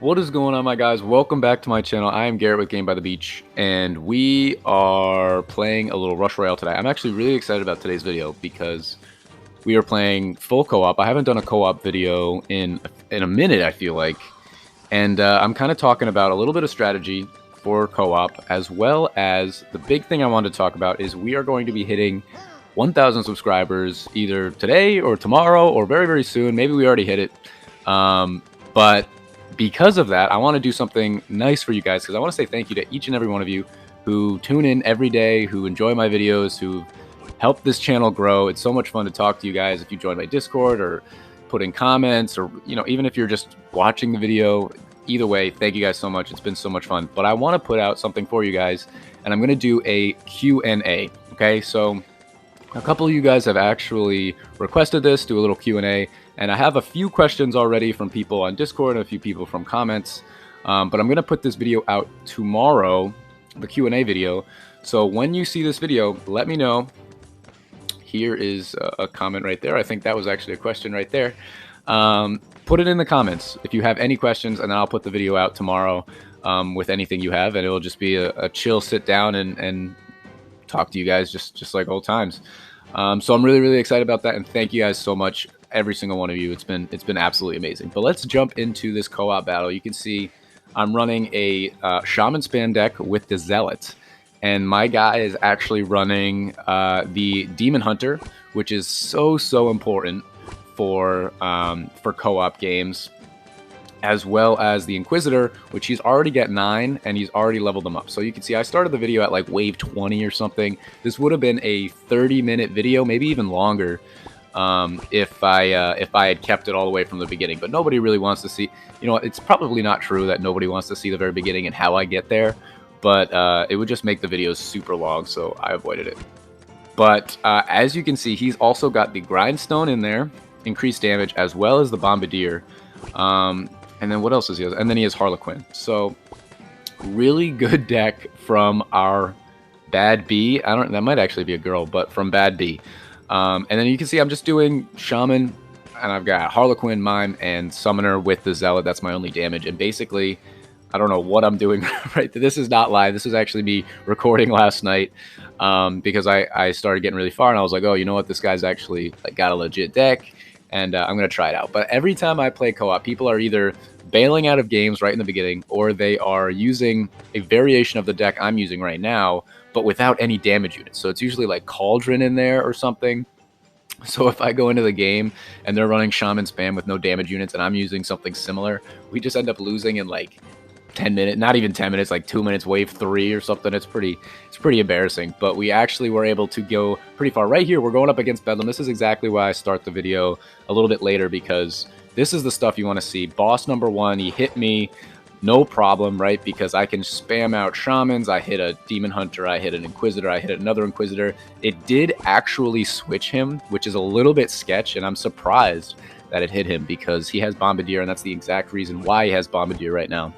What is going on, my guys? Welcome back to my channel. I am Garrett with Game by the Beach, and we are playing a little Rush Royale today. I'm actually really excited about today's video because we are playing full co-op. I haven't done a co-op video in a minute, I feel like, and I'm kind of talking about a little bit of strategy for co-op, as well as the big thing I wanted to talk about is we are going to be hitting 1,000 subscribers either today or tomorrow or very, very soon. Maybe we already hit it, but because of that, I want to do something nice for you guys because I want to say thank you to each and every one of you who tune in every day, who enjoy my videos, who help this channel grow. It's so much fun to talk to you guys if you join my Discord or put in comments, or even if you're just watching the video. Either way, thank you guys so much. It's been so much fun. But I want to put out something for you guys, and I'm going to do a Q&A. Okay, so a couple of you guys have actually requested this, do a little Q&A, and I have a few questions already from people on Discord and a few people from comments, but I'm going to put this video out tomorrow, the Q&A video. So when you see this video, let me know. Here is a comment right there. I think that was actually a question right there. Put it in the comments if you have any questions, and then I'll put the video out tomorrow with anything you have, and it'll just be a chill sit down and talk to you guys just like old times. So I'm really, really excited about that, and thank you guys so much, every single one of you. It's been absolutely amazing. But let's jump into this co-op battle. You can see I'm running a Shaman spam deck with the Zealot, and my guy is actually running the Demon Hunter, which is so important for co-op games, as well as the Inquisitor, which he's already got 9, and he's already leveled them up. So you can see I started the video at like wave 20 or something. This would have been a 30-minute video, maybe even longer, if I had kept it all the way from the beginning. But nobody really wants to see, it's probably not true that nobody wants to see the very beginning and how I get there, but it would just make the videos super long, so I avoided it. But as you can see, he's also got the Grindstone in there, increased damage, as well as the Bombardier. And then what else does he have? And then he has Harlequin. So really good deck from our Bad B. That might actually be a girl, but from Bad B. And then you can see I'm just doing Shaman, and I've got Harlequin, Mime, and Summoner with the Zealot. That's my only damage. And basically, I don't know what I'm doing right. This is not live. This is actually me recording last night because I started getting really far, and I was like, oh, you know what? This guy's actually got a legit deck, and I'm going to try it out. But every time I play co-op, people are either bailing out of games right in the beginning, or they are using a variation of the deck I'm using right now, but without any damage units. So it's usually like Cauldron in there or something. So if I go into the game and they're running Shaman spam with no damage units and I'm using something similar, we just end up losing in like 10 minutes, not even 10 minutes, like 2 minutes, wave 3 or something. It's pretty embarrassing, but we actually were able to go pretty far. Right here, we're going up against Bedlam. This is exactly why I start the video a little bit later, because this is the stuff you want to see. Boss number 1, he hit me, no problem, right? Because I can spam out Shamans. I hit a Demon Hunter, I hit an Inquisitor, I hit another Inquisitor. It did actually switch him, which is a little bit sketch, and I'm surprised that it hit him because he has Bombardier, and that's the exact reason why he has Bombardier right now.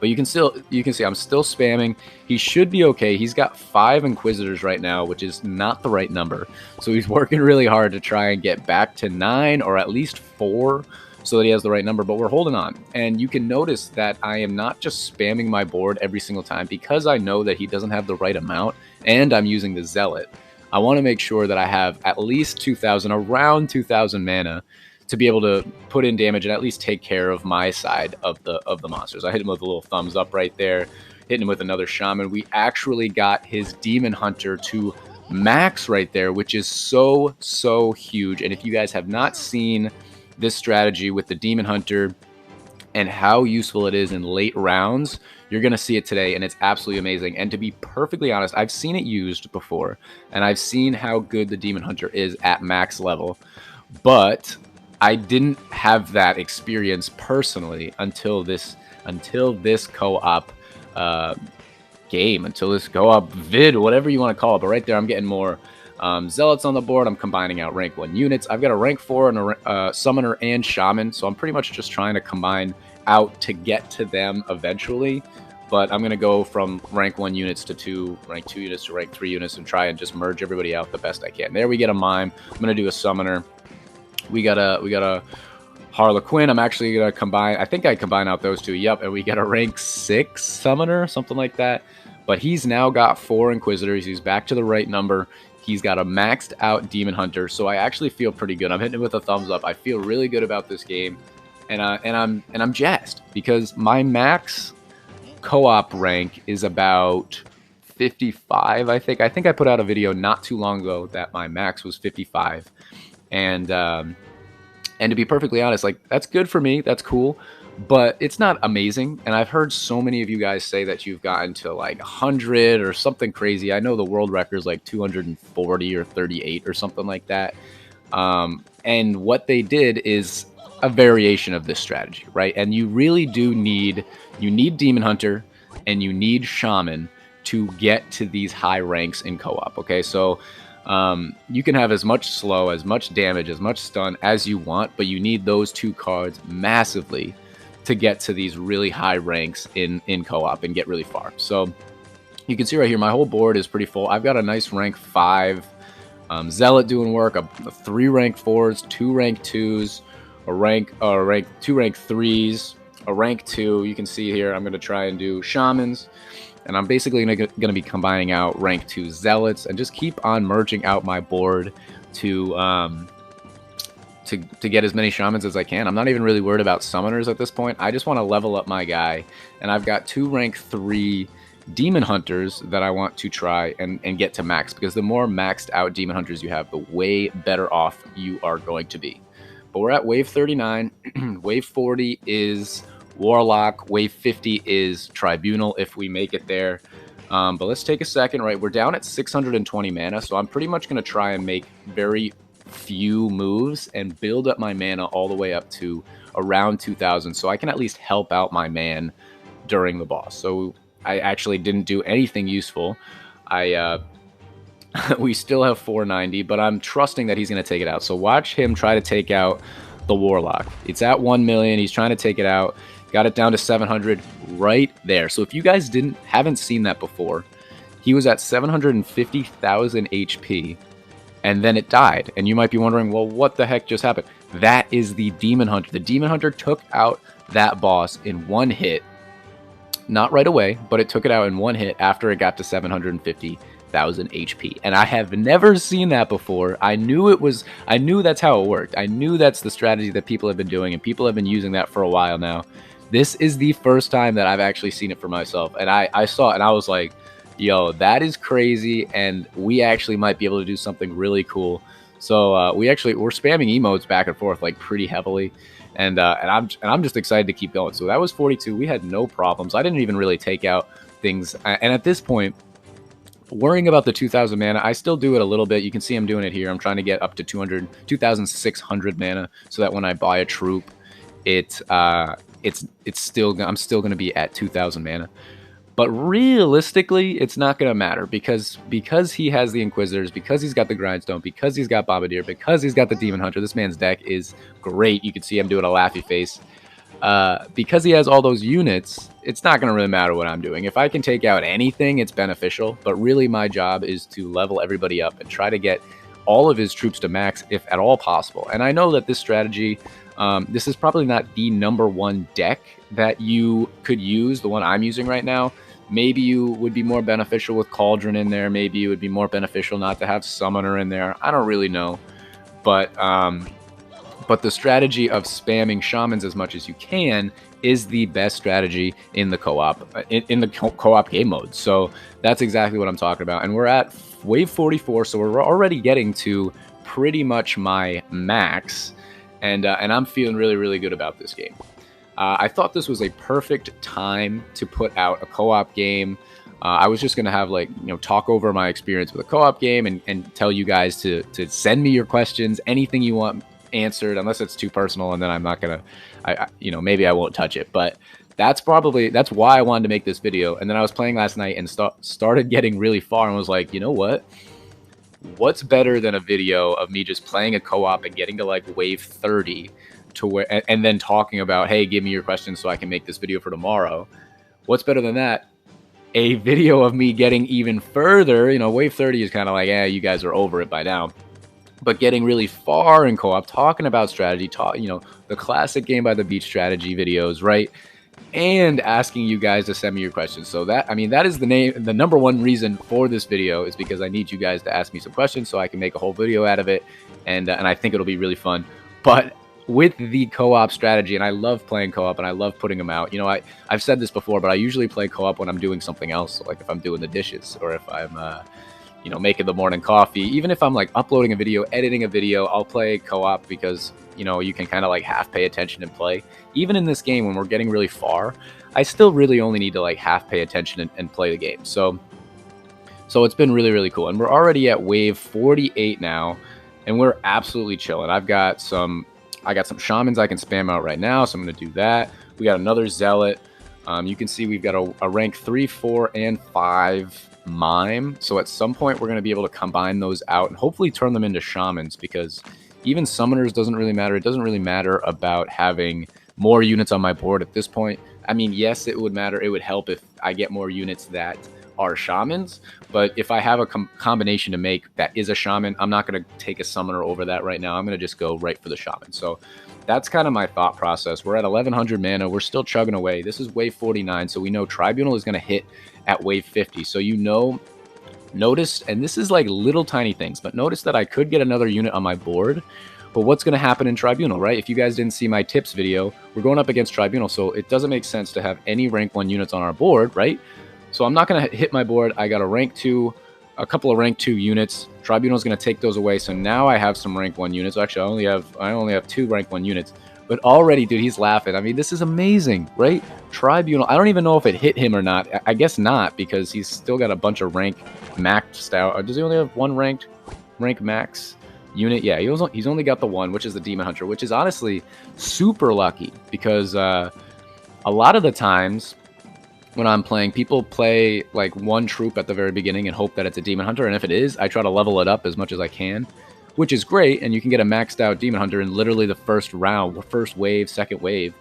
But you can see I'm still spamming. He should be okay. He's got 5 Inquisitors right now, which is not the right number. So he's working really hard to try and get back to 9 or at least 4 so that he has the right number. But we're holding on. And you can notice that I am not just spamming my board every single time because I know that he doesn't have the right amount and I'm using the Zealot. I want to make sure that I have at least 2,000, around 2,000 mana, to be able to put in damage and at least take care of my side of the monsters. I hit him with a little thumbs up right there, hitting him with another Shaman. We actually got his Demon Hunter to max right there, which is so huge. And if you guys have not seen this strategy with the Demon Hunter and how useful it is in late rounds, you're going to see it today, and it's absolutely amazing. And to be perfectly honest, I've seen it used before, and I've seen how good the Demon Hunter is at max level, but I didn't have that experience personally until this co-op game, until this co-op vid, whatever you want to call it. But right there, I'm getting more Zealots on the board. I'm combining out rank 1 units. I've got a rank 4 and a Summoner and Shaman, so I'm pretty much just trying to combine out to get to them eventually. But I'm going to go from rank 1 units to rank 2 units to rank 3 units and try and just merge everybody out the best I can. There we get a Mime. I'm going to do a Summoner. We got a Harlequin, I'm actually going to combine. I think I combine out those two. Yep, and we get a rank 6 summoner, something like that. But he's now got 4 Inquisitors. He's back to the right number. He's got a maxed out Demon Hunter, so I actually feel pretty good. I'm hitting it with a thumbs up. I feel really good about this game, and I'm jazzed because my max co-op rank is about 55. I think I put out a video not too long ago that my max was 55, and to be perfectly honest, like, that's good for me. That's cool. But it's not amazing. And I've heard so many of you guys say that you've gotten to like 100 or something crazy. I know the world record is like 240 or 38 or something like that. And what they did is a variation of this strategy, right? And you really do need, you need Demon Hunter and you need Shaman to get to these high ranks in co-op. Okay, so you can have as much slow, as much damage, as much stun as you want, but you need those 2 cards massively to get to these really high ranks in co-op and get really far. So you can see right here, my whole board is pretty full. I've got a nice rank 5 Zealot doing work, a 3 rank 4s, 2 rank 2s, a rank 2 rank 3s, a rank 2. You can see here, I'm going to try and do Shamans. And I'm basically going to be combining out rank 2 Zealots and just keep on merging out my board to get as many Shamans as I can. I'm not even really worried about Summoners at this point. I just want to level up my guy. And I've got 2 rank 3 Demon Hunters that I want to try and get to max. Because the more maxed out Demon Hunters you have, the way better off you are going to be. But we're at wave 39. Wave 40 is Warlock. Wave 50 is Tribunal if we make it there. But let's take a second, right? We're down at 620 mana, so I'm pretty much going to try and make very few moves and build up my mana all the way up to around 2,000, so I can at least help out my man during the boss. So I actually didn't do anything useful. We still have 490, but I'm trusting that he's going to take it out. So watch him try to take out the Warlock. It's at 1 million. He's trying to take it out. Got it down to 700 right there. So if you guys haven't seen that before, he was at 750,000 HP, and then it died. And you might be wondering, well, what the heck just happened? That is the Demon Hunter. The Demon Hunter took out that boss in 1 hit. Not right away, but it took it out in 1 hit after it got to 750,000 HP. And I have never seen that before. I knew that's how it worked. I knew that's the strategy that people have been doing, and people have been using that for a while now. This is the first time that I've actually seen it for myself. And I saw it and I was like, yo, that is crazy. And we actually might be able to do something really cool. So we're spamming emotes back and forth like pretty heavily. And I'm just excited to keep going. So that was 42. We had no problems. I didn't even really take out things. And at this point, worrying about the 2,000 mana, I still do it a little bit. You can see I'm doing it here. I'm trying to get up to 2,600 mana so that when I buy a troop, I'm still going to be at 2,000 mana. But realistically, it's not going to matter because he has the Inquisitors, because he's got the Grindstone, because he's got Bombardier, because he's got the Demon Hunter. This man's deck is great. You can see him doing a laughy face. Because he has all those units, it's not going to really matter what I'm doing. If I can take out anything, it's beneficial. But really, my job is to level everybody up and try to get all of his troops to max, if at all possible. And I know that this strategy, this is probably not the #1 deck that you could use, the one I'm using right now. Maybe you would be more beneficial with Cauldron in there. Maybe it would be more beneficial not to have Summoner in there. I don't really know. But the strategy of spamming Shamans as much as you can is the best strategy in the co-op co-op game mode. So that's exactly what I'm talking about. And we're at wave 44, so we're already getting to pretty much my max. And I'm feeling really, really good about this game. I thought this was a perfect time to put out a co-op game. I was just going to have, like, talk over my experience with a co-op game and tell you guys to send me your questions, anything you want answered, unless it's too personal, and then I'm not going to, maybe I won't touch it. But that's why I wanted to make this video. And then I was playing last night and started getting really far and was like, you know what? What's better than a video of me just playing a co-op and getting to like wave 30 to where, and then talking about, hey, give me your questions so I can make this video for tomorrow. What's better than that? A video of me getting even further. Wave 30 is kind of like, you guys are over it by now. but getting really far in co-op, talking about strategy, the classic Game by the Beach strategy videos, right? And asking you guys to send me your questions. So that, I mean, that is the number one reason for this video, is because I need you guys to ask me some questions so I can make a whole video out of it. And I think it'll be really fun. But with the co-op strategy, and I love playing co-op and I love putting them out. I've said this before, but I usually play co-op when I'm doing something else. So like if I'm doing the dishes, or if I'm, making the morning coffee. Even if I'm like uploading a video, editing a video, I'll play co-op because, you can kind of like half pay attention and play. Even in this game, when we're getting really far, I still really only need to like half pay attention and play the game. So it's been really, really cool. And we're already at wave 48 now, and we're absolutely chilling. I got some shamans I can spam out right now, so I'm going to do that. We got another zealot. You can see we've got a rank 3, 4, and 5 mime. So at some point we're going to be able to combine those out and hopefully turn them into shamans, because even summoners doesn't really matter. It doesn't really matter about having more units on my board at this point. I mean, yes, it would matter. It would help if I get more units that are shamans, but if I have a combination to make that is a shaman, I'm not going to take a summoner over that right now. I'm going to just go right for the shaman. So that's kind of my thought process. We're at 1100 mana. We're still chugging away. This is wave 49, so we know Tribunal is going to hit at wave 50. So notice, and this is like little tiny things, but notice that I could get another unit on my board. But what's going to happen in Tribunal, right? If you guys didn't see my tips video, we're going up against Tribunal, so it doesn't make sense to have any rank 1 units on our board, right? So I'm not going to hit my board. I got a couple of rank 2 units. Tribunal is going to take those away. So now I have some rank 1 units. Actually, I only have 2 rank 1 units. But already, dude, he's laughing. I mean, this is amazing, right? Tribunal. I don't even know if it hit him or not. I guess not, because he's still got a bunch of rank maxed out. Or does he only have 1 rank max unit? Yeah, he's only got the 1, which is the Demon Hunter, which is honestly super lucky, because a lot of the times when I'm playing, people play like 1 troop at the very beginning and hope that it's a Demon Hunter, and if it is, I try to level it up as much as I can, which is great, and you can get a maxed out Demon Hunter in literally the first round, first wave, second wave,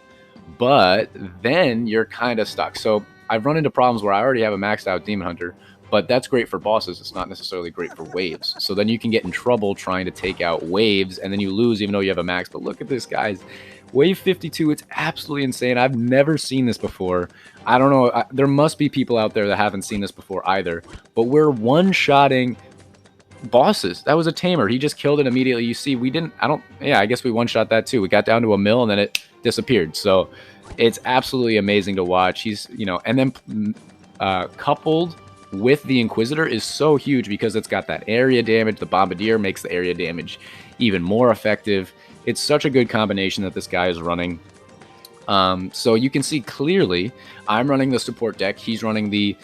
but then you're kind of stuck. So I've run into problems where I already have a maxed out Demon Hunter, but that's great for bosses. It's not necessarily great for waves. So then you can get in trouble trying to take out waves, and then you lose even though you have a max. But look at this, guys. Wave 52, it's absolutely insane. I've never seen this before. I don't know. There must be people out there that haven't seen this before either. But we're one-shotting bosses. That was a tamer. He just killed it immediately. You see, I guess we one-shot that too. We got down to a mill, and then it disappeared. So it's absolutely amazing to watch. He's, and then coupled with the Inquisitor is so huge, because it's got that area damage. The Bombardier makes the area damage even more effective. It's such a good combination that this guy is running. So you can see clearly I'm running the support deck. He's running the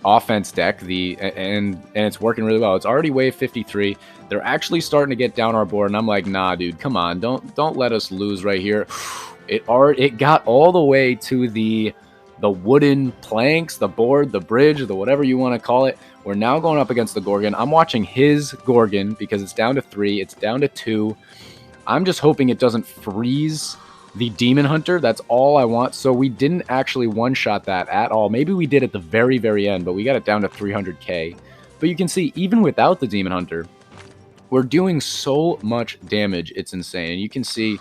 offense deck. And it's working really well. It's already wave 53. They're actually starting to get down our board, and I'm like, nah, dude, come on, don't let us lose right here. It got all the way to the wooden planks, the board, the bridge, the whatever you want to call it. We're now going up against the Gorgon. I'm watching his Gorgon because it's down to 3. It's down to 2. I'm just hoping it doesn't freeze the Demon Hunter. That's all I want. So we didn't actually one-shot that at all. Maybe we did at the very, very end, but we got it down to 300k. But you can see, even without the Demon Hunter, we're doing so much damage. It's insane. And you can see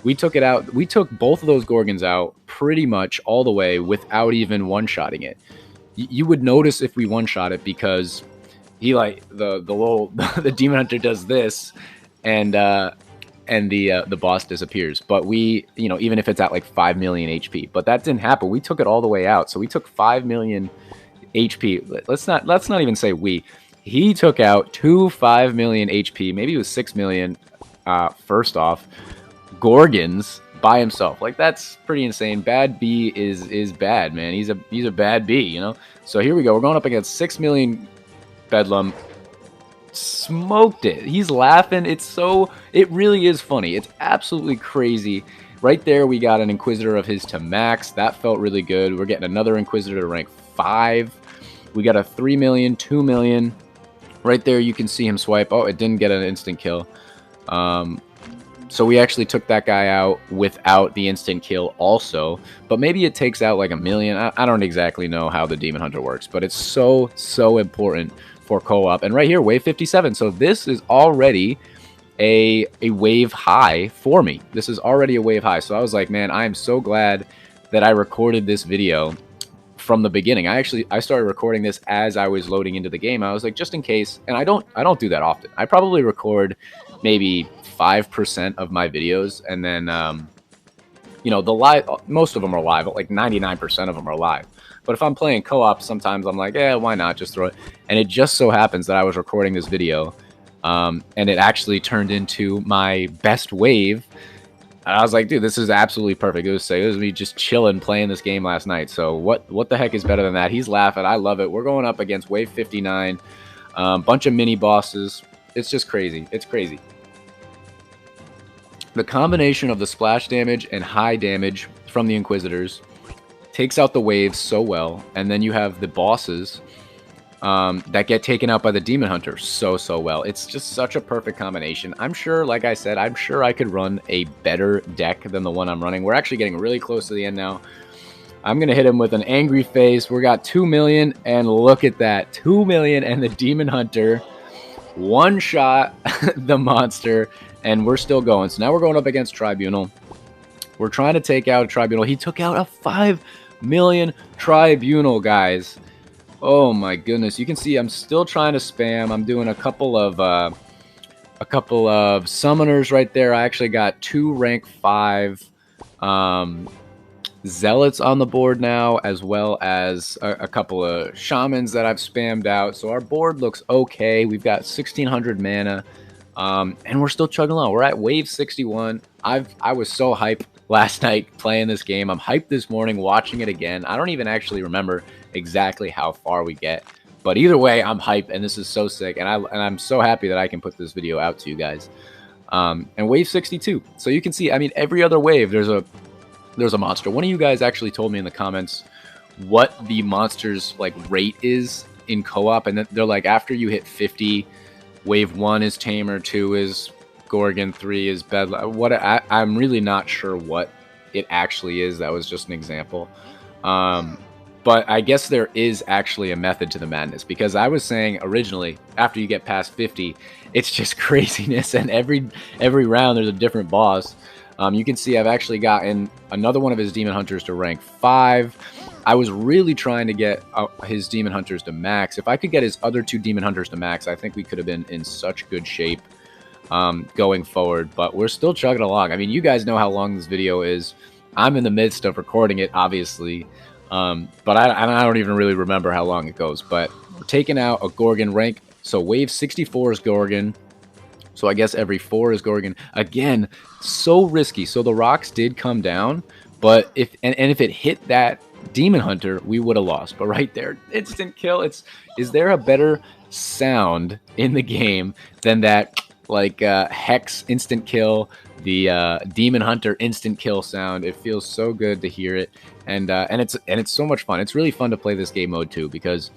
we took it out. We took both of those Gorgons out pretty much all the way without even one-shotting it. You would notice if we one-shot it, because he, like, the Demon Hunter does this, and the boss disappears. But we, even if it's at like 5 million HP, but that didn't happen. We took it all the way out. So we took 5 million HP. Let's not even say we. He took out 5 million HP. Maybe it was 6 million. First off, Gorgons by himself. Like, that's pretty insane. Bad B is bad, man. He's a bad B, So here we go. We're going up against 6 million Bedlam. Smoked it. He's laughing. It really is funny. It's absolutely crazy. Right there, we got an Inquisitor of his to max. That felt really good. We're getting another Inquisitor to rank 5. We got a 3 million, 2 million. Right there, you can see him swipe. Oh, it didn't get an instant kill. So we actually took that guy out without the instant kill also. But maybe it takes out like a million. I don't exactly know how the Demon Hunter works, but it's so important for co-op. And right here, wave 57. So this is already a wave high for me. This is already a wave high. So I was like, man, I am so glad that I recorded this video from the beginning. I started recording this as I was loading into the game. I was like, just in case, and I don't do that often. I probably record maybe 5% of my videos, and then you know, the live, most of them are live, like 99% of them are live. But if I'm playing co-op, sometimes I'm like, yeah, why not just throw it? And it just so happens that I was recording this video, and it actually turned into my best wave. And I was like, dude, this is absolutely perfect. It was me just chilling playing this game last night. So what the heck is better than that? He's laughing. I love it. We're going up against wave 59, bunch of mini bosses. It's just crazy. It's crazy. The combination of the splash damage and high damage from the Inquisitors takes out the waves so well, and then you have the bosses that get taken out by the Demon Hunter so well. It's just such a perfect combination. I'm sure, like I said, I'm sure I could run a better deck than the one I'm running. We're actually getting really close to the end now. I'm going to hit him with an angry face. We got 2 million, and look at that. 2 million, and the Demon Hunter one-shot the monster, and we're still going. So now we're going up against Tribunal. We're trying to take out a Tribunal. He took out a 5 million Tribunal, guys. Oh my goodness. You can see I'm still trying to spam. I'm doing a couple of summoners right there. I actually got 2 rank 5 zealots on the board now, as well as a couple of shamans that I've spammed out. So our board looks okay. We've got 1600 mana, and we're still chugging along. We're at wave 61. I was so hyped last night playing this game. I'm hyped this morning watching it again. I don't even actually remember exactly how far we get, but either way, I'm hyped, and this is so sick, and I'm so happy that I can put this video out to you guys. And wave 62. So you can see, I mean, every other wave there's a monster. One of you guys actually told me in the comments what the monster's like rate is in co-op, and they're like, after you hit 50, wave 1 is Tamer, 2 is Gorgon, 3 is Bedlam. I'm really not sure what it actually is. That was just an example. But I guess there is actually a method to the madness, because I was saying originally, after you get past 50, it's just craziness, and every round there's a different boss. You can see I've actually gotten another one of his Demon Hunters to rank 5. I was really trying to get his Demon Hunters to max. If I could get his other 2 Demon Hunters to max, I think we could have been in such good shape going forward. But we're still chugging along. I mean, you guys know how long this video is. I'm in the midst of recording it, obviously. But I don't even really remember how long it goes. But we're taking out a Gorgon rank. So wave 64 is Gorgon. So I guess every 4 is Gorgon. Again, so risky. So the rocks did come down, but if it hit that Demon Hunter, we would have lost. But right there, instant kill. Is there a better sound in the game than that, like Hex instant kill, the Demon Hunter instant kill sound? It feels so good to hear it, and it's so much fun. It's really fun to play this game mode too, because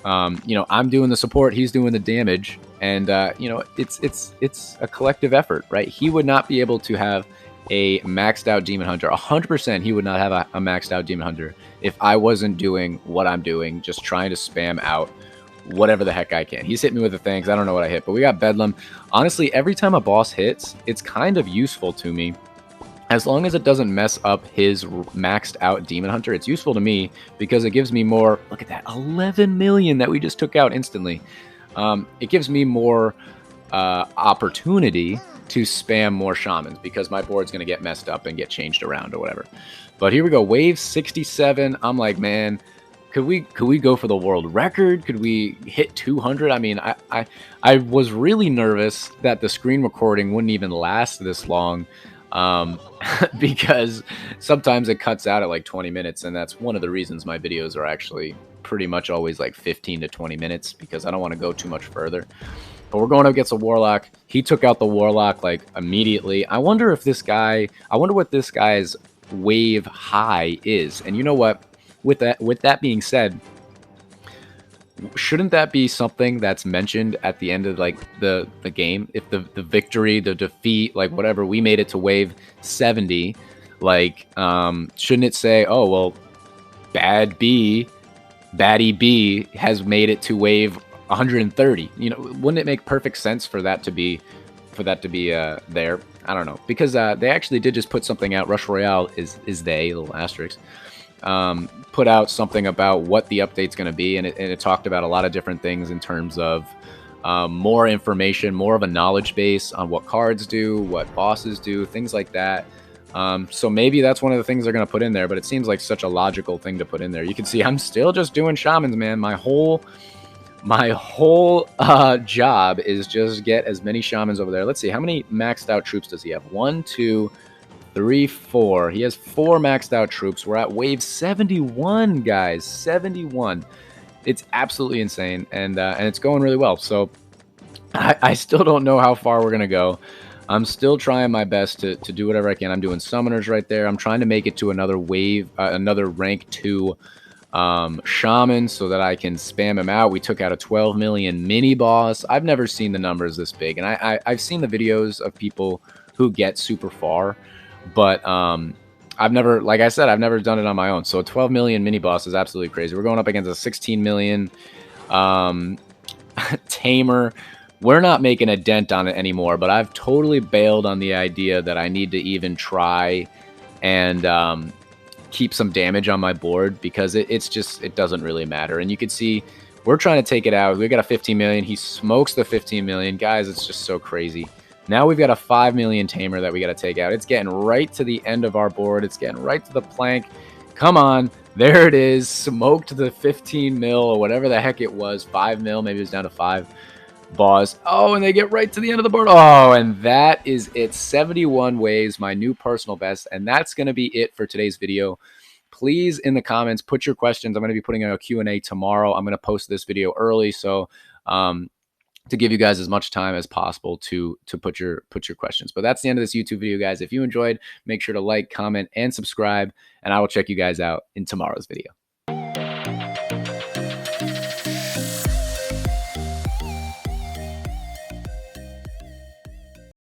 you know, I'm doing the support, he's doing the damage, and you know, it's a collective effort, right? He would not be able to have a maxed out Demon Hunter. 100% he would not have a maxed out Demon Hunter if I wasn't doing what I'm doing, just trying to spam out whatever the heck I can. He's hit me with the things. I don't know what I hit, but we got Bedlam. Honestly, every time a boss hits, it's kind of useful to me. As long as it doesn't mess up his maxed out Demon Hunter, it's useful to me because it gives me more. Look at that, 11 million that we just took out instantly. It gives me more opportunity to spam more shamans, because my board's going to get messed up and get changed around or whatever. But here we go, wave 67. I'm like, man, could we go for the world record? Could we hit 200? I mean, I was really nervous that the screen recording wouldn't even last this long. Because sometimes it cuts out at like 20 minutes, and that's one of the reasons my videos are actually pretty much always like 15 to 20 minutes, because I don't want to go too much further. But we're going up against a Warlock. He took out the Warlock like immediately. I wonder what this guy's wave high is. And you know what? With that being said, Shouldn't that be something that's mentioned at the end of like the game? If the victory, the defeat, like whatever, we made it to wave 70, like shouldn't it say, oh well, bad B, baddie B has made it to wave 130? You know, wouldn't it make perfect sense for that to be there? I don't know, because they actually did just put something out. Rush Royale is they, little asterisk, put out something about what the update's going to be, and it talked about a lot of different things in terms of more information, more of a knowledge base on what cards do, what bosses do, things like that. So maybe that's one of the things they're going to put in there, but it seems like such a logical thing to put in there. You can see I'm still just doing shamans, man. My whole job is just get as many shamans over there. Let's see, how many maxed out troops does he have? 1, 2, 3, 4. He has 4 maxed out troops. We're at wave 71, guys. 71. It's absolutely insane, and it's going really well. So I still don't know how far we're gonna go. I'm still trying my best to do whatever I can. I'm doing summoners right there. I'm trying to make it to another wave, another rank 2 shaman, so that I can spam him out. We took out a 12 million mini boss. I've never seen the numbers this big, and I've seen the videos of people who get super far, but I've never, like I said, I've never done it on my own. So a 12 million mini boss is absolutely crazy. We're going up against a 16 million tamer. We're not making a dent on it anymore, but I've totally bailed on the idea that I need to even try and keep some damage on my board, because it doesn't really matter. And you can see we're trying to take it out. We got a 15 million. He smokes the 15 million. Guys, it's just so crazy. Now we've got a 5 million tamer that we got to take out. It's getting right to the end of our board. It's getting right to the plank. Come on. There it is. Smoked the 15 mil or whatever the heck it was. 5 mil. Maybe it was down to 5. Boss. Oh, and they get right to the end of the board. Oh, and that is it. 71 waves, my new personal best. And that's going to be it for today's video. Please, in the comments, put your questions. I'm going to be putting a Q&A tomorrow. I'm going to post this video early, so to give you guys as much time as possible to put your questions. But that's the end of this YouTube video, guys. If you enjoyed, make sure to like, comment, and subscribe, and I will check you guys out in tomorrow's video.